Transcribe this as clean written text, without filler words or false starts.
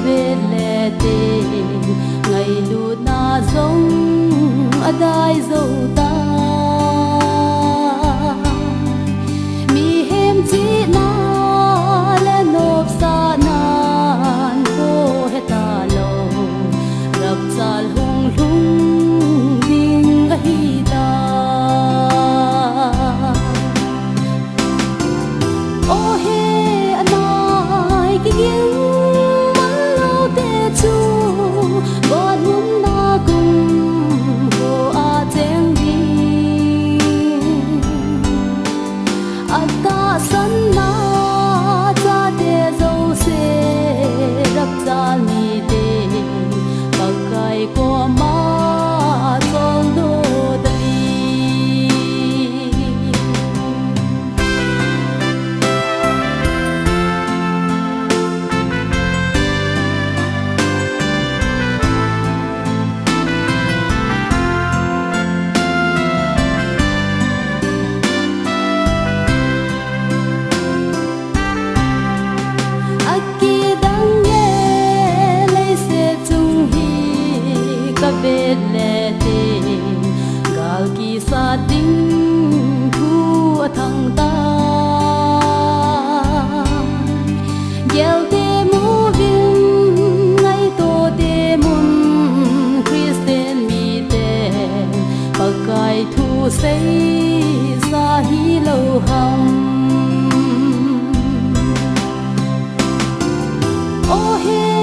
về lệ tình ngày lụt na giống ở đai dâu ta mi hem chỉ na lên nộp sa nan cô hết ta lâu gặp zal hung lung ding hi ta ô he anai ki ging man lo te chu god hum na kum ko a teng di ata san na cha te zo se rap zal ni te pakai ko ma tol do về lệ tình gal ki sa ding thu thang ta gel te mu vin ngai to te mun Christian mi te pakai thu sei sa hi lo ham oh he